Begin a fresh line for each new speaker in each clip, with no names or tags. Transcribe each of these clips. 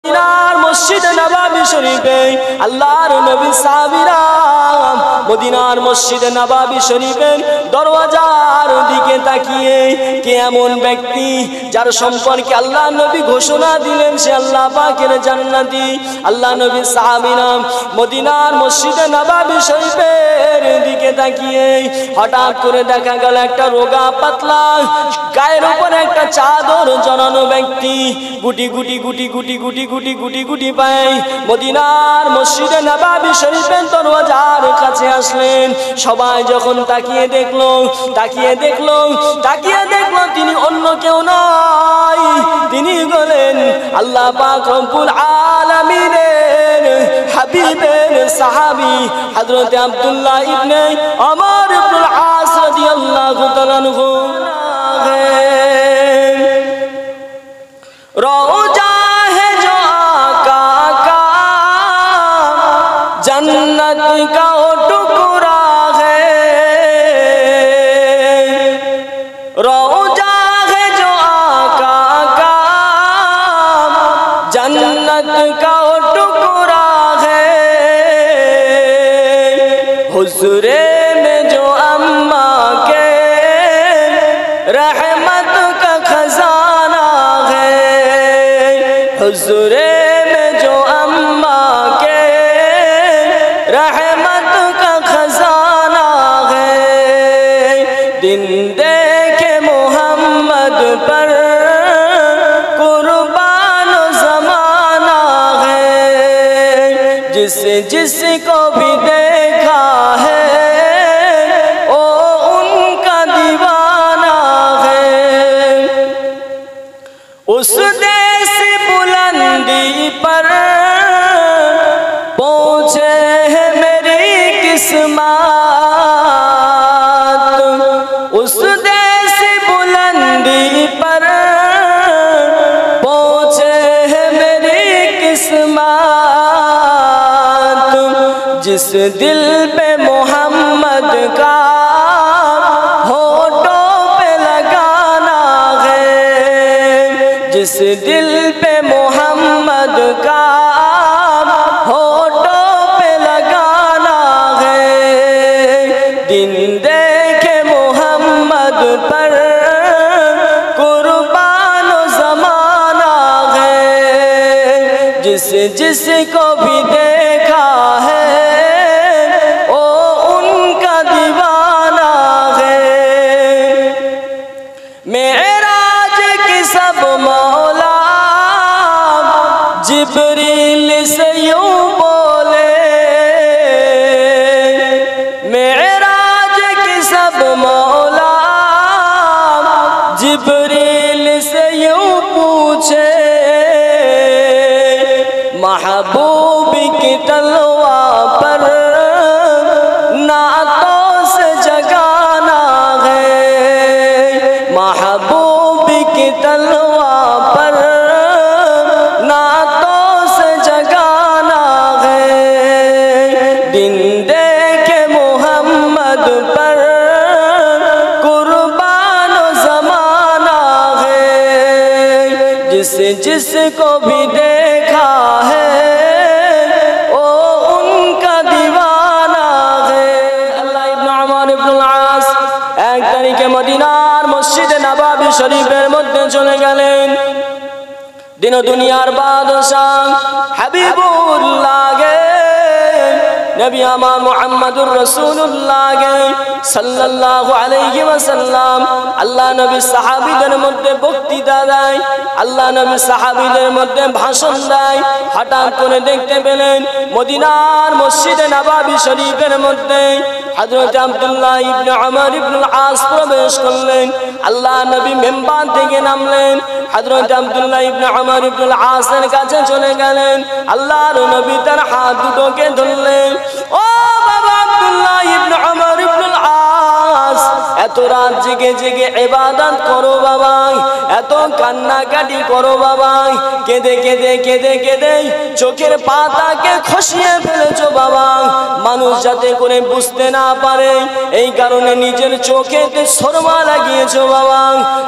মদিনার মসজিদে নববী শরীফে আল্লাহর নবী সাহাবীরা মদিনার মসজিদে নববী শরীফের দরওয়াজার দিকে তাকিয়ে কে এমন ব্যক্তি যার সম্পর্কে আল্লাহ নবী ঘোষণা দিলেন সে আল্লাহ পাকের জান্নাতি। আল্লাহ নবী সাহাবীরা মদিনার মসজিদে নববী শরীফের দিকে তাকিয়ে হঠাৎ করে দেখা গেল একটা রোগা পাতলা গায়ের উপর একটা চাদর জড়ানো ব্যক্তি গুটি গুটি গুটি গুটি গুটি গুটি গুটি গুটি পায় মদিনার মসজিদে নববী শরীফের দরওয়াজার কাছে আসলেন। সবাই যখন তাকিয়ে দেখলো তিনি অন্য কেউ নয়, তিনি বলেন আল্লাহ পাক রব্বুল আলামিনের হাবিবের সাহাবী হযরত আব্দুল্লাহ ইবনে ওমর ইবনুল আস রাদিয়াল্লাহু তাআলা আনহু। रोजा है जो आका का जन्नत का टुकड़ा है, रोजा है जो आका का जन्नत का टुकड़ा है, हुजूरे में जो अम्मा के रहमत का खजाना है, हुजूरे में जो अम्मा के रहमत का खजाना है, दिन देखे मोहम्मद पर कुर्बान ज़माना है, जिसको भी देखा है ओ उनका दीवाना है। उस देश बुलंदी पर पहुँचे है मेरी किस्मत, उस देश बुलंदी पर पहुँचे है मेरी किस्मत, जिस दिल पे मोहम्मद का होठों पे लगाना है, जिस दिल पे मोहम्मद का होठों पे लगाना है, दिन देखे मोहम्मद पर कुर्बान ज़माना है, जिसको भी देखा है ओ उनका दीवाना है। मेराज की सब मौला जिब्रील से यूं बोले, मेराज की सब मौला जिब्रील से यूं पूछे, महबूब की तलवा पर नातों से जगाना है, महबूब की तलवा पर नातों से जगाना है, दिन देखे मोहम्मद पर कुर्बान ज़माना है, जिसको भी देखा है ओ उनका दीवाना है। अल्लाह इब्न उमर इब्नुल आस एक तारीखे मदीनार मस्जिदे नबवी शरीफेर मध्य चले गेलेन। दिन दुनियार बादशाह हबीबुल्लाह गे नबी आमार मुहम्मदुर रसूलुल्लाह गे सल्लल्लाहु अलैहि वसल्लम আল্লাহ নবী সাহাবীদের মধ্যে বক্তৃতা দেয়, আল্লাহ নবী সাহাবীদের মধ্যে ভাষণ দেয়। হঠাৎ করে দেখতে পেলেন মদিনার মসজিদে নববী শরীফের মধ্যে হযরত আব্দুল্লাহ ইবনে ওমর ইবনুল আস প্রবেশ করলেন। আল্লাহ নবী মিম্বার থেকে নামলেন, হযরত আব্দুল্লাহ ইবনে ওমর ইবনুল আসের কাছে চলে গেলেন। আল্লাহর নবী তার হাত দুটোকে ধরলেন। ও বাবা আব্দুল্লাহ ইবনে ওমর ইবনুল আস, এত রাত জেগে জেগে ইবাদত করো বাবা, এত কান্নাকাটি করো বাবা, কেঁদে কেঁদে কেঁদে কেঁদে চোখের পাতাকে খসিয়ে ফেলেছো বাবা, মানুষ যাতে করে বুঝতে না পারে এই কারণে নিজের চোখেতে সুরমা লাগিয়েছো বাবা।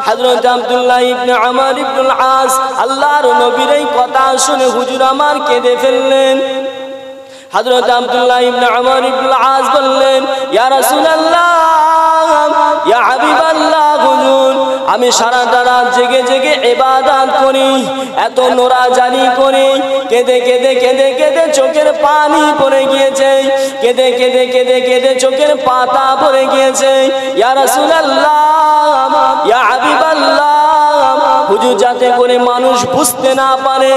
হযরত আব্দুল্লাহ ইবনে আমর ইবনুল আস আল্লাহর নবীর এই কথা শুনে হুজুর আমার কেঁদে ফেললেন। হযরত আব্দুল্লাহ ইবনে আমর ইবনুল আস বললেন, ইয়া রাসূলুল্লাহ, ইয়া হাবিবাল্লাহ, হুজুর আমি সারাটা রাত জেগে জেগে ইবাদত করি, এত নোরাজানি করি, কেঁদে কেঁদে কেঁদে কেঁদে চোখের পানি পড়ে গিয়েছে, কেঁদে কেঁদে কেঁদে কেঁদে চোখের পাতা পড়ে গিয়েছে। ইয়া রাসূলুল্লাহ, ইয়া হাবিবাল্লাহ, হুজুর যাতে করে মানুষ বুঝতে না পারে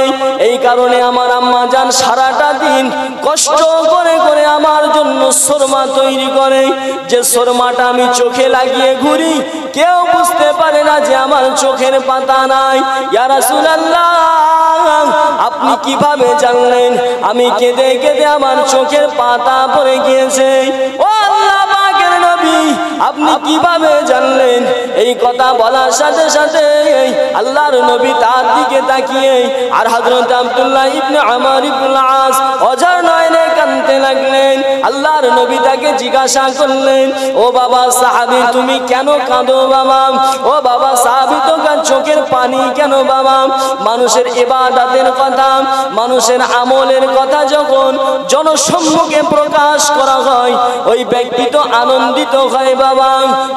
এই কারণে আমার আম্মা জান সারাটা দিন কষ্ট করে করে আমার জন্য সুরমা তৈরি করে, যে সুরমাটা আমি চোখে লাগিয়ে ঘুরি, কেউ বুঝতে পারে না যে আমার চোখের পাতা নাই। ইয়া রাসূলুল্লাহ, আপনি কিভাবে জানলেন আমি কেঁদে কেঁদে আমার চোখের পাতা পড়ে গিয়েছে? ও আল্লাহ পাকের নবী, আপনি কিভাবে জানলেন? এই কথা বলার সাথে সাথে আল্লাহর নবী তার দিকে তাকিয়ে আর হযরত আব্দুল্লাহ ইবনে আমর ইবনুল আস অঝর নয়নে কাঁদতে লাগলেন। আল্লাহর নবী তাকে জিজ্ঞাসা করলেন, ও বাবা সাহাবী, তুমি কেন কাঁদো বাবা? ও বাবা সাহাবী, তোমার চোখের পানি কেন বাবা? মানুষের ইবাদতের কথা, মানুষের আমলের কথা যখন জনসম্মুখে প্রকাশ করা হয় ওই ব্যক্তি তো আনন্দিত হয় বাবা,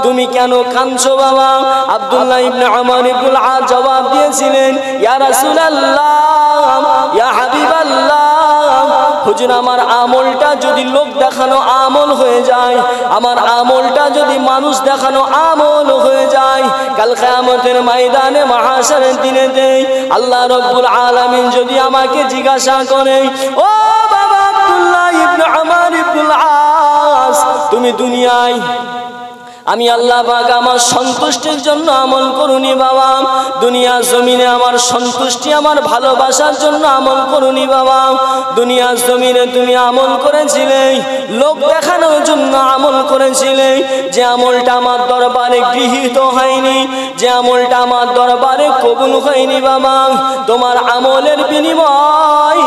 তুমি কেন কাঁদছো বাবা? আব্দুল্লাহ ইবনে আমর ইবনুল আস জবাব দিয়েছিলেন, ইয়া রাসূলুল্লাহ, ইয়া হাবিবাল্লাহ, হুজুর আমার আমলটা যদি লোক দেখানো আমল হয়ে যায়, আমার আমলটা যদি মানুষ দেখানো আমল হয়ে যায়, কাল কিয়ামতের ময়দানে মাহশারের দিনেতে আল্লাহ রাব্বুল আলামিন যদি আমাকে জিজ্ঞাসা করে, ও বাবা আব্দুল্লাহ ইবনে আমর ইবনুল আস, তুমি দুনিয়ায় আমি আল্লাহ পাক আমার সন্তুষ্টির জন্য আমল করুনি বাবা, দুনিয়া জমিনে আমার সন্তুষ্টি আমার ভালোবাসার জন্য আমল করুনি বাবা, দুনিয়া জমিনে তুমি আমল করেছিলে লোক দেখানোর জন্য আমল করেছিলে, যে আমলটা আমার দরবারে গৃহীত হয়নি, যে আমলটা আমার দরবারে কবুল হয়নি বাবা, তোমার আমলের বিনিময়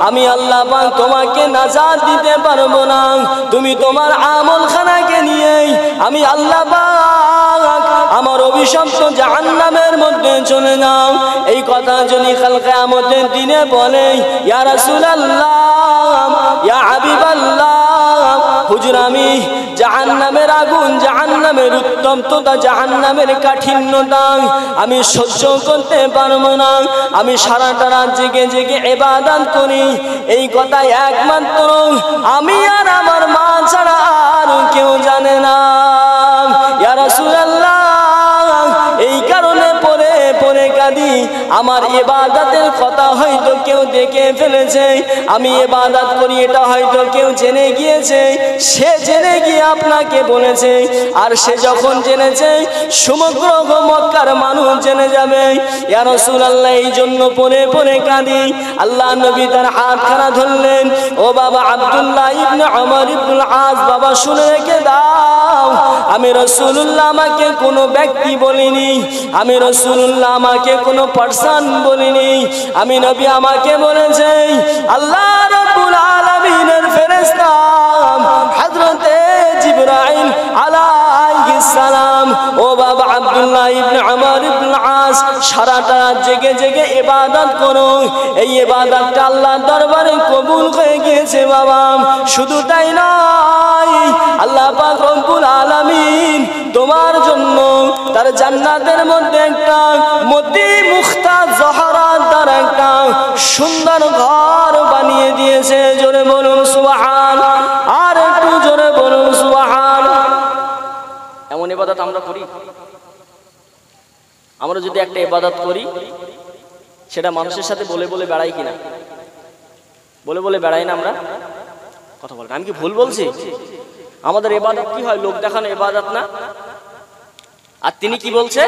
আমি আল্লাহ পাক তোমাকে নাজাত দিতে পারবো না, তুমি তোমার আমলখানাকে নিয়ে আমি আল্লাহ পাক আমার অভিশপ্ত জাহান্নামের মধ্যে চলে যাও। এই কথা যদি কাল কিয়ামতের দিনে বলে, ইয়া রাসূলুল্লাহ, ইয়া হাবিবাল্লাহ, হুজুর আমি জাহান্নামের আগুন, জাহান্নামের উত্তপ্ততা, জাহান্নামের কাঠিন্যতা আমি সহ্য করতে পারবো না, আমি সারাটা রাত জেগে জেগে ইবাদত করি, এই কথা একমাত্র আমি আর আমার মা ছাড়া আর কেউ জানে না। ইয়া রাসূলুল্লাহ, এই কারণে পরে পরে কাঁদি, আমার ইবাদতের কথা হয়তো কেউ দেখে ফেলেছে, আমি ইবাদত করি এটা হয়তো কেউ জেনে গিয়েছে, সে জেনে গিয়ে আপনাকে বলেছে, আর সে যখন জেনেছে সমগ্র মক্কার মানুষ জেনে যাবে। ইয়া রাসূলুল্লাহ, এই জন্য পরে পরে কাঁদি। আল্লাহ নবী তার হাতখানা ধরলেন, ও বাবা আব্দুল্লাহ ইবনে আমর ইবনুল আস, বাবা শুনে রেখে দাও, আমি রাসূলুল্লাহ আমাকে কোনো ব্যক্তি বলিনি, আমি রাসূলুল্লাহ আমাকে কোনো পার্সন বলিনি, আমি নবী আমাকে বলেছে আল্লাহ রাব্বুল আলামিনের ফেরেশতা হযরতে জিবরাইল আলাইহিস সালাম। ও বাবা আব্দুল্লাহ ইবনে আমর ইবনুল আস, সারাটা রাত জেগে জেগে ইবাদত করো, এই ইবাদতটা আল্লাহর দরবারে কবুল হয়ে গিয়েছে বাবা। শুধু তাই নয়, আল্লাহ পাক রব্বুল আলামিন তোমার জন্য তার জান্নাতের মধ্যে একটা মতি মুখতা জহরাত দ্বারা একটা সুন্দর ঘর বানিয়ে দিয়েছে। জোরে বলুন সুবহান, আর একটু জোরে বলুন সুবহান। এমন ইবাদত আমরা করি? আমরা যদি একটা ইবাদত করি সেটা মানুষের সাথে বলে বলে বেড়াই কিনা? বলে বলে বেড়াই না আমরা? কথা বলেন, আমি কি ভুল বলছি? আমাদের ইবাদত কি হয়? লোক দেখানো ইবাদত না? আর তিনি কি বলছে?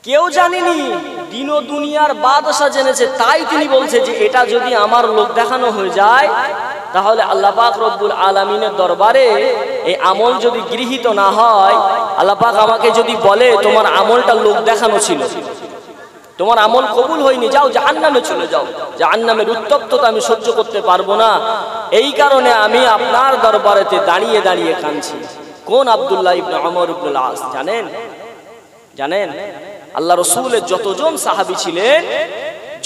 কেউ জানেনি, দিন ও দুনিয়ার বাদশা জেনেছে, তাই তিনি বলছে যে এটা যদি আমার লোক দেখানো হয়ে যায় তাহলে আল্লাহ পাক রব্বুল আলামিনের দরবারে এই আমল যদি গৃহীত না হয়, আল্লাহ পাক আমাকে যদি বলে তোমার আমলটা লোক দেখানো ছিল, তোমার আমল কবুল হয়নি, যাও জাহান্নামে চলে যাও, জাহান্নামের উত্তপ্ততা আমি সহ্য করতে পারবো না, এই কারণে আমি আপনার দরবারেতে দাঁড়িয়ে দাঁড়িয়ে কাঁদছি। কোন আব্দুল্লাহ ইবনে ওমর ইবনুল আস জানেন? জানেন আল্লাহ রাসূলের যতজন সাহাবী ছিলেন,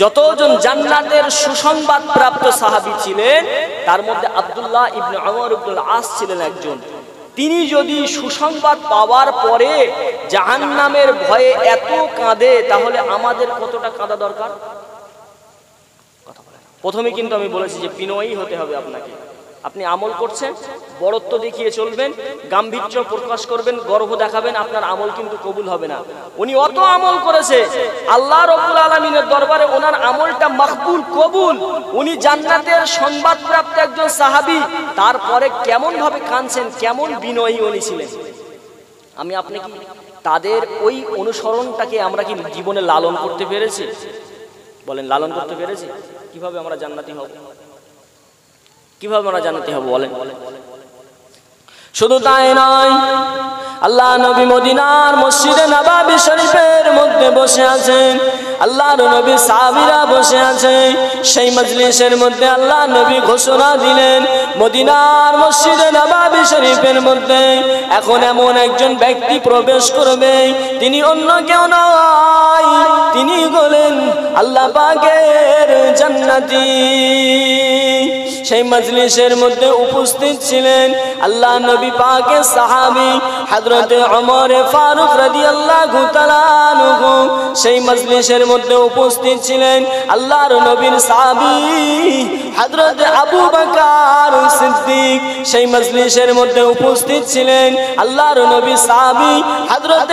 যতজন জান্নাতের সুসংবাদ প্রাপ্ত সাহাবী ছিলেন, তার মধ্যে আব্দুল্লাহ ইবনে ওমর ইবনুল আস ছিলেন একজন। তিনি যদি সুসংবাদ পাওয়ার পরে জাহান্নামের ভয়ে এত কাঁদে, তাহলে আমাদের কতটা কাঁদা দরকার? প্রথমে কিন্তু আমি বলেছি যে বিনয়ী হতে হবে আপনাকে। আপনি আমল করছেন, বড়ত্ব দেখিয়ে চলবেন, গাম্ভীর্য প্রকাশ করবেন, গর্ব দেখাবেন, আপনার আমল কিন্তু কবুল হবে না। উনি অত আমল করেছে, আল্লাহ রাব্বুল আলামিনের দরবারে ওনার আমলটা মাকবুল, কবুল, উনি জান্নাতের সংবাদপ্রাপ্ত একজন সাহাবী, তারপরে কেমন ভাবে কাঁদছেন, কেমন বিনয়ী উনি ছিলেন। আমি আপনি কি তাদের ওই অনুসরণটাকে আমরা কি জীবনে লালন করতে পেরেছি? বলেন, লালন করতে পেরেছি? কিভাবে আমরা জান্নাতি হব? কিভাবে আমরা জান্নাতি হব বলেন? শুধু তাই নয়, আল্লাহ নবী মদিনার মসজিদে নববী শরীফের মধ্যে বসে আছেন, আল্লাহর নবী সাহাবীরা বসে আছে। সেই মজলিসের মধ্যে আল্লাহ নবী ঘোষণা দিলেন, মদিনার মসজিদে নববী শরীফের মধ্যে এখন এমন একজন ব্যক্তি প্রবেশ করবে, তিনি অন্য কেউ নয়, তিনি হলেন আল্লাহ পাকের জান্নাতি। সেই মজলিসের মধ্যে উপস্থিত ছিলেন আল্লাহ নবী পাকের সাহাবী হযরত ওমর ফারুক রাদিয়াল্লাহু তাআলা আনহু। সেই মজলিসের মধ্যে উপস্থিত ছিলেন আল্লাহর নবীর সাহাবী হযরত আবু বকর সিদ্দিক। সেই মজলিসের মধ্যে উপস্থিত ছিলেন আল্লাহর নবীর সাহাবী হযরত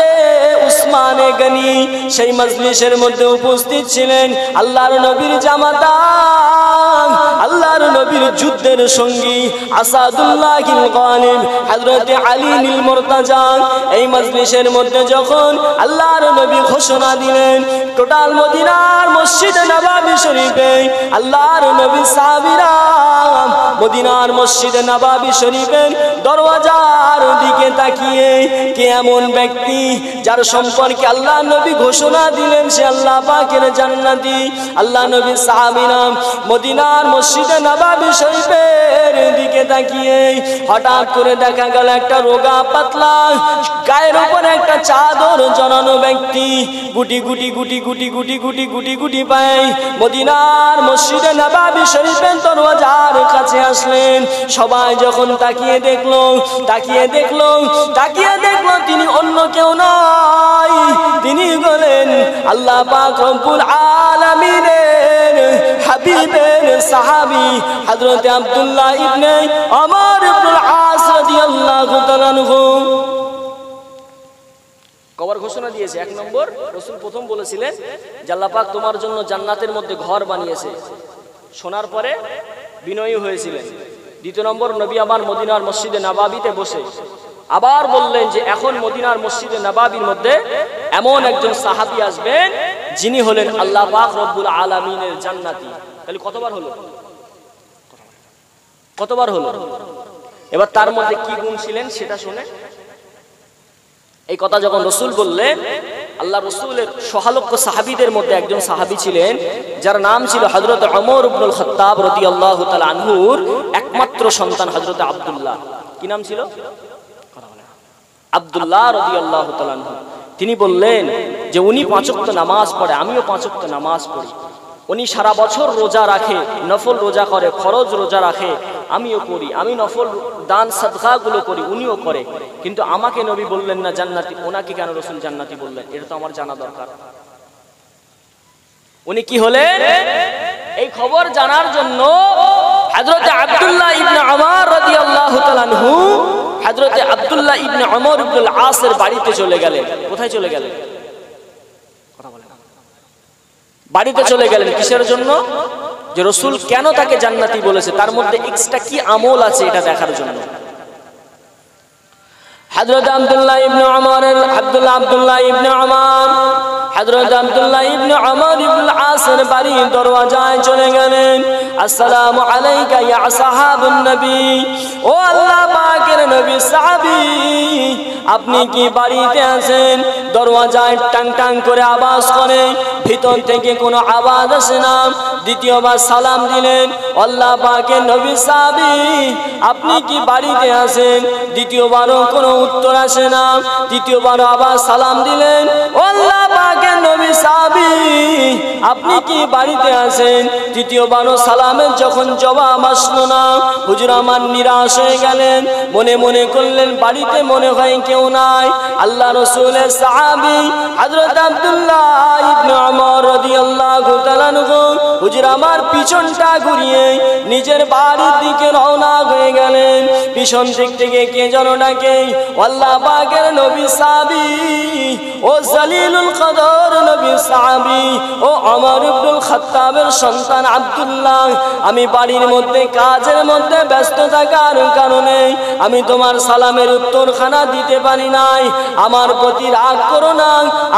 উসমান গনি। সেই মজলিসের মধ্যে উপস্থিত ছিলেন আল্লাহর নবীর জামাতা, আল্লাহর নবীর যুদ্ধের সঙ্গী আসাদুল্লাহিল গালিব হযরত আলীল মুরতাজা। এই মজলিসের মধ্যে যখন আল্লাহর নবী ঘোষণা দিলেন, টোটাল মদিনার মসজিদে নববী শরীফে আল্লাহর নবী সাহাবীরা মদিনার মসজিদে নববী শরীফের দরওয়াজার দিকে তাকিয়ে, কে এমন ব্যক্তি যার সম্পর্কে আল্লাহ নবী ঘোষণা দিলেন সে আল্লাহ পাকের জান্নাতি। আল্লাহ নবী সাহাবীরা মদিনার মসজিদে নববী শরীফের দিকে তাকিয়ে হঠাৎ করে দেখা গেল একটা রোগা পাতলা গায়ের উপর একটা চাদর জড়ানো ব্যক্তি গুটি গুটি গুটি গুটি গুটি গুটি গুটি গুটি পায় মদিনার মসজিদে নববী শরীফের দরওয়াজার কাছে আসলেন। সবাই যখন তাকিয়ে দেখলো তিনি অন্য কেউ নয়, তিনি হলেন আল্লাহ পাক রব্বুল আলামিনের হাবিবের সাহাবী হযরত আব্দুল্লাহ ইবনে ওমর ইবনুল আস রাদিয়াল্লাহু তাআলা আনহু। কবর ঘোষণা দিয়েছে। এক নম্বর, রাসূল প্রথম বলেছিলেন যে আল্লাহ পাক তোমার জন্য জান্নাতের মধ্যে ঘর বানিয়েছে। শোনার পরে বিনয়ী হয়েছিলেন। দ্বিতীয় নম্বর, নবী আবার মদিনার মসজিদে নববীতে বসে আবার বললেন যে এখন মদিনার মসজিদে নববীর মধ্যে এমন একজন সাহাবী আসবেন যিনি হলেন আল্লাহ পাক রব্বুল আলামিনের জান্নাতি। তাহলে কতবার হলো? কতবার হলো? এবার তার মধ্যে কি গুণ ছিলেন সেটা শুনে। এই কথা যখন রাসূল বললেন, আল্লাহ রাসূলের সহালক্ষ সাহাবীদের মধ্যে একজন সাহাবী ছিলেন যার নাম ছিল হযরত ওমর ইবনুল খাত্তাব রাদিয়াল্লাহু তাআলা আনহুর একমাত্র সন্তান হযরত আব্দুল্লাহ। কি নাম ছিল? আব্দুল্লাহ রাদিয়াল্লাহু তাআলা আনহু। তিনি বললেন যে উনি 5 ওয়াক্ত নামাজ পড়ে, আমিও 5 ওয়াক্ত নামাজ পড়ি। উনি সারা বছর রোজা রাখে, নফল রোজা করে, ফরজ রোজা রাখে, আমিও করি। আমি নফল দান সাদকাগুলো করি, উনিও করে। কিন্তু আমাকে নবী বললেন না জান্নাতি, ওনাকে কেন রাসূল জান্নাতি বললেন? এটা তো আমার জানা দরকার। উনি কি হলেন? এই খবর জানার জন্য হযরত আব্দুল্লাহ ইবনে ওমর রাদিয়াল্লাহু তাআলা আনহু হযরত আব্দুল্লাহ ইবনে ওমর ইবনুল আসের বাড়িতে চলে গেলেন। কোথায় চলে গেলেন? কথা বলেন। বাড়িতে চলে গেলেন কিসের জন্য? যে রাসূল কেন তাকে জান্নাতি বলেছে, তার মধ্যে এক্সট্রা কি আমল আছে এটা দেখার জন্য। হযরত আব্দুল্লাহ ইবনে ওমরের আব্দুল্লাহ ইবনে ওমর হযরত আব্দুল্লাহ ইবনে ওমর ইবনুল আসের বাড়ির দরওয়াজায় চলে গেলেন। আসসালামু আলাইকা ইয়া সাহাবুন নবী, ও আল্লাহ পাকের নবী সাহাবী, আপনি কি বাড়িতে আছেন? দরওয়াজায় টাং টাং করে আওয়াজ করে, ভিতর থেকে কোনো আওয়াজ আসে না। দ্বিতীয়বার সালাম দিলেন, আল্লাহ পাকের নবী সাহাবী, আপনি কি বাড়িতে আছেন? দ্বিতীয়বারও কোনো উত্তর আসে না। তৃতীয়বারও আবার সালাম দিলেন, আল্লাহ পাকের নবী সাহাবী, আপনি কি বাড়িতে আছেন? তৃতীয়বারও সালামের যখন জবাব আসলো না, হুজুর আমার নিরাশ হয়ে গেলেন। মনে মনে করলেন বাড়িতে মনে হয় কেউ নাই। আল্লাহ রাসূলের সাহাবী হযরত আব্দুল্লাহ ইবনে ওমর রাদিয়াল্লাহু তাআলা আনহু হুজুর আমার পিছনটা ঘুরিয়ে নিজের বাড়ির দিকে রওনা হয়ে গেলেন। পিছন দিক থেকে কে যেন ডাকে, আল্লাহ পাকের নবী সাহাবী, ও জালিলুল কদর নবী সাহাবী, ও ওমর ইবনুল খাত্তাবের সন্তান আব্দুল্লাহ, আমি বাড়ির মধ্যে কাজের মধ্যে ব্যস্ত থাকার কারণে আমি তোমার সালামের উত্তরখানা দিতে পারি নাই। আমার প্রতি রাগ করো না,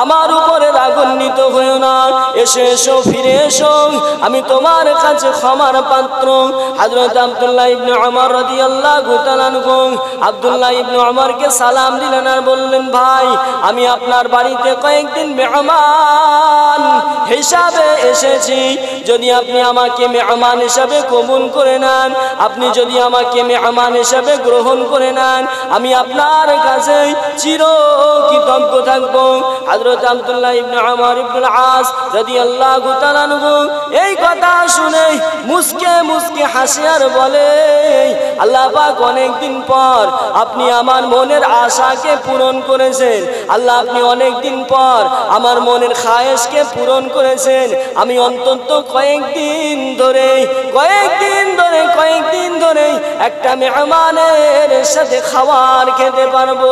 আমার উপরে রাগান্বিত হয়েও না। এসো এসো, ফিরে এসো, আমি তোমার কাছে ক্ষমার পাত্র। হযরত আব্দুল্লাহ ইবনে ওমর রাদিয়াল্লাহু তাআলা আনহু আব্দুল্লাহ ইবনে ওমরকে সালাম দিলেন আর বললেন, ভাই আমি আপনার বাড়িতে কয়েকদিন মেহমান হিসাবে এসেছি। যদি আপনি আমাকে মেহমান হিসাবে কবুল করে নেন, আপনি যদি আমাকে মেহমান হিসাবে গ্রহণ করে নেন, আমি আপনার কাছে চির কৃতজ্ঞ থাকব। হযরত আব্দুল্লাহ ইবনে ওমর ইবনুল আস রাদিয়াল্লাহু তাআলা আনহু এই কথা শুনে মুস্কে মুস্কে হাসে আর বলে, আল্লাহ পাক অনেকদিন পর আপনি আমার মনের আশাকে পূরণ করেছেন। আল্লাহ আপনি অনেকদিন পর আমার মনের খায়েশকে পূরণ করেছেন। আমি অন্তত কয়েকদিন ধরে একটা মেহমানের সাথে খাবার খেতে পারবো।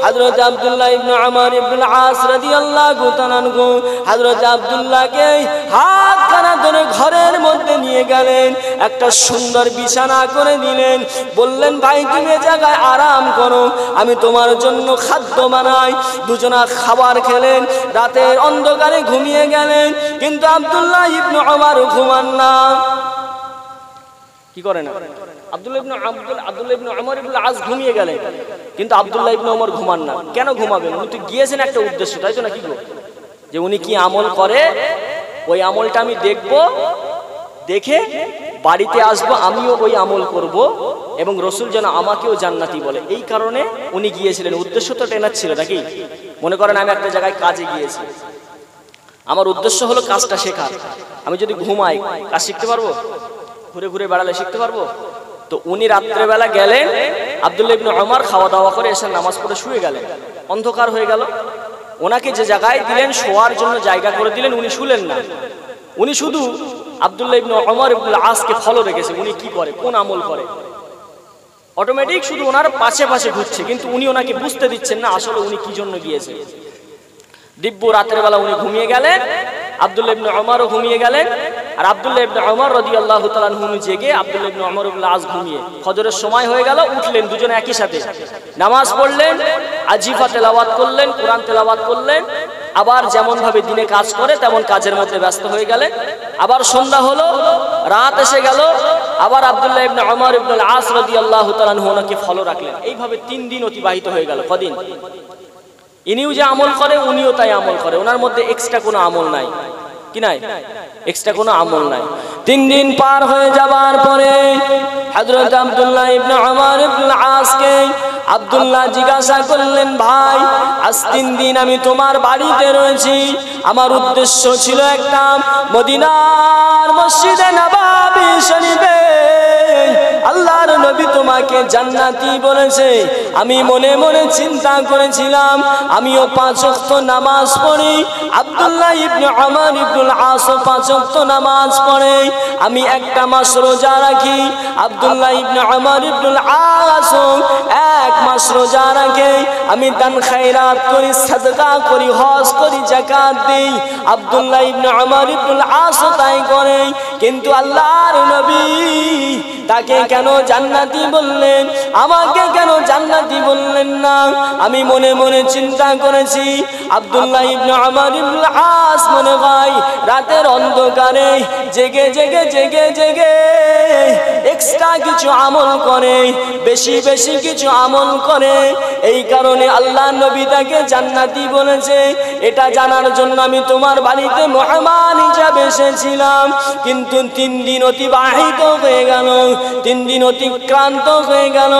হযরত আব্দুল্লাহ ইবনে ওমর ইবনুল আস রাদিয়াল্লাহু তাআলা আনহু হযরত আব্দুল্লাহকে হাতখানা ধরে ঘরের মধ্যে নিয়ে গেলেন, একটা সুন্দর বিছানা করে দিলেন, বললেন, ভাই তুমি এই জায়গায় আরাম করো, আমি তোমার জন্য খাদ্য বানাই। দুজনা খাবার খেলেন, রাতের অন্ধকারে ঘুমিয়ে গেলেন। কিন্তু আব্দুল্লাহ ইবনে ওমর ঘুমান না। কি করে না? আব্দুল্লাহ ইবনে ওমর ইবনুল আস ঘুমিয়ে গেলেন, কিন্তু আব্দুল্লাহ ইবনে ওমর ঘুমান না। কেন ঘুমাবেন? উনি তো গিয়েছেন একটা উদ্দেশ্য, তাই তো নাকি গো? যে উনি কি আমল করে, ওই আমলটা আমি দেখব, দেখে বাড়িতে আসবো, আমিও ওই আমল করব, এবং রসুল যেন আমাকেও জান্নাতি বলে। এই কারণে উনি গিয়েছিলেন। উদ্দেশ্য তো টেনার ছিল নাকি? মনে করেন আমি একটা জায়গায় কাজে গিয়েছি, আমার উদ্দেশ্য হলো কাজটা শেখার। আমি যদি ঘুমাই কাজ শিখতে পারবো? ঘুরে ঘুরে বেড়ালে শিখতে পারবো? তো উনি রাত্রেবেলা গেলেন, আব্দুল্লাহ ইবনে ওমর খাওয়া দাওয়া করে এসে নামাজ পড়ে শুয়ে গেলেন। অন্ধকার হয়ে গেল, ওনাকে যে জায়গায় দিলেন শোয়ার জন্য জায়গা করে দিলেন, উনি শুলেন না। উনি শুধু আব্দুল্লাহ ইবনে ওমর ইবনুল আসকে ফলো রেখেছে, উনি কি করে, কোন আমল করে। অটোমেটিক শুধু ওনার পাশে পাশে ঘুরছে, কিন্তু উনি ওনাকে বুঝতে দিচ্ছেন না আসলে উনি কি জন্য গিয়েছে। দিব্য রাতের বেলা উনি ঘুমিয়ে গেলেন, আব্দুল্লাহ ইবনে ওমরও ঘুমিয়ে গেলেন। আর আব্দুল্লাহ ইবনে ওমর রাদিয়াল্লাহু তাআলা আনহু জেগে, আব্দুল্লাহ ইবনে ওমর ইবনুল আস ঘুমিয়ে। ফজরের সময় হয়ে গেল, উঠলেন দুজনে একই সাথে, নামাজ পড়লেন, আজিফা তেলাওয়াত করলেন, কোরআন তেলাওয়াত করলেন। আবার যেমন ভাবে দিনে কাজ করে তেমন কাজের মধ্যে ব্যস্ত হয়ে গেলেন। আবার সন্ধ্যা হলো, রাত এসে গেল, আবার আব্দুল্লাহ ইবনে ওমর ইবনুল আস রাদিয়াল্লাহু তাআলা আনহু ওনাকে ফলো রাখলেন। এইভাবে 3 দিন অতিবাহিত হয়ে গেল। কদিন? ইনিও যে আমল করে উনিও তাই আমল করে, ওনার মধ্যে এক্সট্রা কোনো আমল নাই। কি নাই? এক্সট্রা কোনো আমল নাই। 3 দিন পার হয়ে যাবার পরে হযরত আব্দুল্লাহ ইবনে ওমর ইবনুল আসকে আব্দুল্লাহ জিজ্ঞাসা করলেন, ভাই আজ 3 দিন আমি তোমার বাড়িতে রয়েছি, আমার উদ্দেশ্য ছিল একটা, মদিনার মসজিদে নববী শরীফে আল্লাহর নবী তোমাকে জান্নাতি বলেছে। আমি মনে মনে চিন্তা করেছিলাম আমিও 5 ওয়াক্ত নামাজ পড়ি, আব্দুল্লাহ ইবনে ওমর ইবনুল আস 5 ওয়াক্ত নামাজ পড়ে, আমি একটা মাস রোজা রাখি, আব্দুল্লাহ ইবনে ওমর ইবনুল আস 1 মাস রোজা রাখে, আমি দান খায়রাত করি, সাদকা করি, হজ করি, যাকাত দেই। আব্দুল্লাহ ইবনে ওমর ইবনুল আস তাই করে, কিন্তু আল্লাহর নবী তাকে কেন জান্নাতি বললেন, আমাকে কেন জান্নাতি বললেন না? আমি মনে মনে চিন্তা করেছি, আব্দুল্লাহ ইবনে আমর ইবনে আস মনে হয় রাতের অন্ধকারে জেগে জেগে জেগে জেগে এক্সট্রা কিছু আমল করে, বেশি বেশি কিছু আমল করে, এই কারণে আল্লাহ নবী তাকে জান্নাতি বলেছে। এটা জানার জন্য আমি তোমার বাড়িতে মেহমান হিসাবে এসেছিলাম, কিন্তু 3 দিন অতিবাহিত হয়ে গেল, 3 দিন অতিক্রান্ত হয়ে গেল,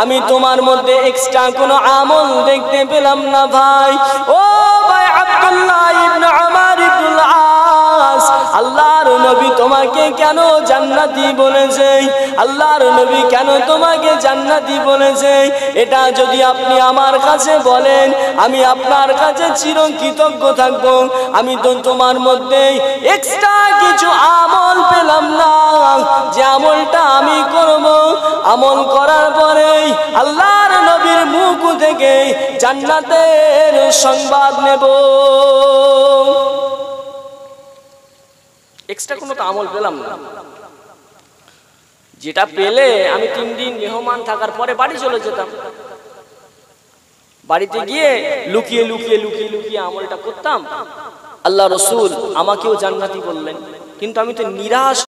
আমি তোমার মধ্যে এক্সট্রা কোনো আমল দেখতে পেলাম না ভাই। ও ভাই আব্দুল্লাহ ইবনে আমর ইবনে আস, আল্লাহর নবী তোমাকে কেন জান্নাতি বলেছে? আল্লাহর নবী কেন তোমাকে জান্নাতি বলেছে? এটা যদি আপনি আমার কাছে বলেন, আমি আপনার কাছে চিরকৃতজ্ঞ থাকব। আমি তো তোমার মধ্যে এক্সট্রা কিছু আমল পেলাম না, যে আমলটা আমি করব, আমল করার পরে আল্লাহর নবীর মুখ থেকে জান্নাতের সংবাদ নেব। এক্সট্রা কোনো তো আমল পেলাম না, যেটা পেলে আমি 3 দিন মেহমান থাকার পরে বাড়ি চলে যেতাম, বাড়িতে গিয়ে লুকিয়ে লুকিয়ে লুকিয়ে লুকিয়ে আমলটা করতাম। আল্লাহ রসুল আমাকেও জান্নাতি বললেন, কিন্তু আমি তো নিরাশ